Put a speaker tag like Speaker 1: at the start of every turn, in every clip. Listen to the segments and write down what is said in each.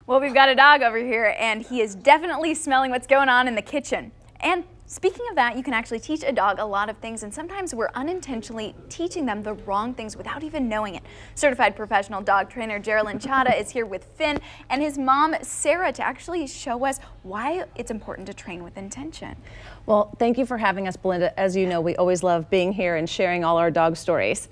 Speaker 1: Well, we've got a dog over here, and he is definitely smelling what's going on in the kitchen. And speaking of that, you can actually teach a dog a lot of things, and sometimes we're unintentionally teaching them the wrong things without even knowing it. Certified professional dog trainer Geralyn Cada is here with Finn and his mom, Sarah, to actually show us why it's important to train with intention.
Speaker 2: Well, thank you for having us, Belinda. As you know, we always love being here and sharing all our dog stories.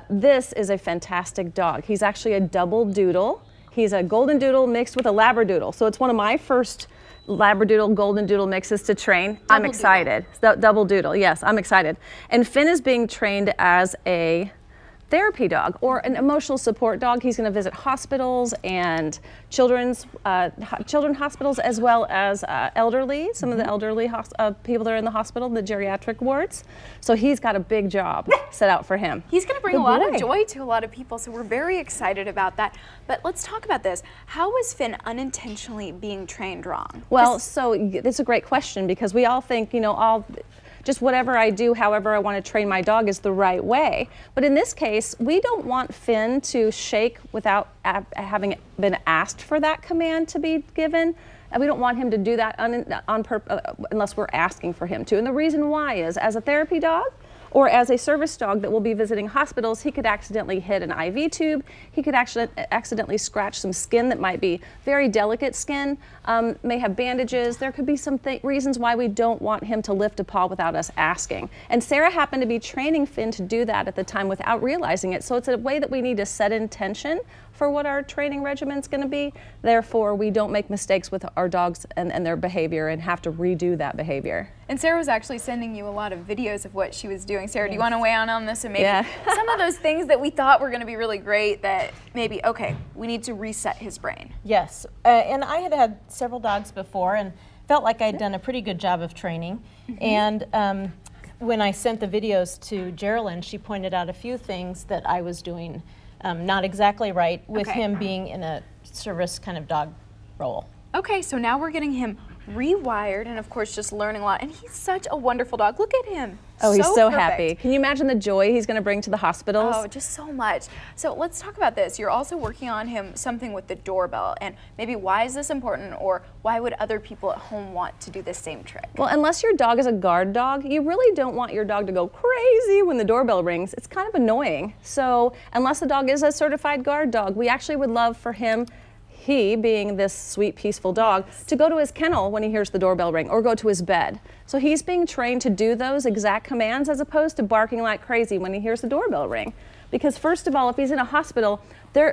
Speaker 2: This is a fantastic dog. He's actually a double doodle. He's a golden doodle mixed with a labradoodle. So it's one of my first labradoodle golden doodle mixes to train. I'm excited. Double doodle, yes, I'm excited. And Finn is being trained as a therapy dog or an emotional support dog. He's going to visit hospitals and children's hospitals, as well as elderly, some of the elderly people that are in the hospital, the geriatric wards. So he's got a big job set out for him.
Speaker 1: He's going to bring a lot of joy to a lot of people, so we're very excited about that. But let's talk about this. How was Finn unintentionally being trained wrong?
Speaker 2: Well, so it's a great question, because we all think, you know, just whatever I do, however I want to train my dog is the right way. But in this case, we don't want Finn to shake without having been asked for that command to be given. And we don't want him to do that unless we're asking for him to. And the reason why is, as a therapy dog, or as a service dog that will be visiting hospitals, he could accidentally hit an IV tube. He could actually accidentally scratch some skin that might be very delicate skin, may have bandages. There could be some reasons why we don't want him to lift a paw without us asking. And Sarah happened to be training Finn to do that at the time without realizing it. So it's a way that we need to set intention for what our training regimen's going to be. Therefore, we don't make mistakes with our dogs and their behavior and have to redo that behavior.
Speaker 1: And Sarah was actually sending you a lot of videos of what she was doing. Sarah, do you want to weigh in on this and maybe some of those things that we thought were going to be really great that maybe, okay, we need to reset his brain?
Speaker 3: Yes, and I had several dogs before and felt like I'd done a pretty good job of training. And when I sent the videos to Geralyn, she pointed out a few things that I was doing not exactly right with him being in a service kind of dog role.
Speaker 1: Okay, so now we're getting him rewired and of course just learning a lot. And he's such a wonderful dog. Look at him.
Speaker 2: Oh, he's so happy. Can you imagine the joy he's going to bring to the hospitals?
Speaker 1: Oh, just so much. So let's talk about this. You're also working on him something with the doorbell, and maybe why is this important, or why would other people at home want to do this same trick?
Speaker 2: Well, unless your dog is a guard dog, you really don't want your dog to go crazy when the doorbell rings. It's kind of annoying. So unless the dog is a certified guard dog, we actually would love for him, he being this sweet, peaceful dog, to go to his kennel when he hears the doorbell ring, or go to his bed. So he's being trained to do those exact commands as opposed to barking like crazy when he hears the doorbell ring. Because first of all, if he's in a hospital,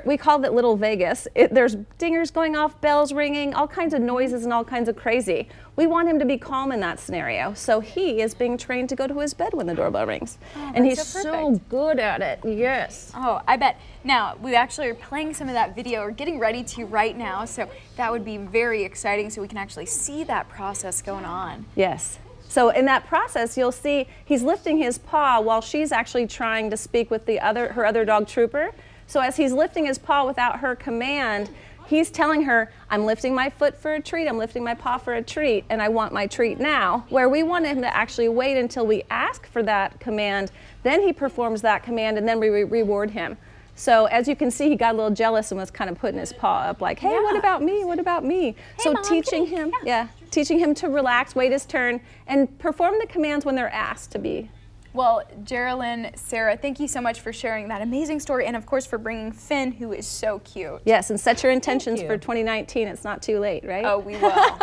Speaker 2: we call it Little Vegas. There's dingers going off, bells ringing, all kinds of noises and all kinds of crazy. We want him to be calm in that scenario. So he is being trained to go to his bed when the doorbell rings. Oh, and he's so good at it, yes.
Speaker 1: Oh, I bet. Now, we actually are playing some of that video, or getting ready to right now, so that would be very exciting so we can actually see that process going on.
Speaker 2: Yes. So in that process, you'll see he's lifting his paw while she's actually trying to speak with her other dog trooper. So as he's lifting his paw without her command, he's telling her, I'm lifting my foot for a treat, I'm lifting my paw for a treat, and I want my treat now. Where we want him to actually wait until we ask for that command, then he performs that command, and then we reward him. So as you can see, he got a little jealous and was kind of putting his paw up like, hey, what about me? What about me?
Speaker 1: Hey,
Speaker 2: so
Speaker 1: Mom,
Speaker 2: teaching him, teaching him to relax, wait his turn, and perform the commands when they're asked to be.
Speaker 1: Well, Geralyn, Sarah, thank you so much for sharing that amazing story, and of course for bringing Finn, who is so cute.
Speaker 2: Yes, and set your intentions for 2019. It's not too late, right?
Speaker 1: Oh, we will.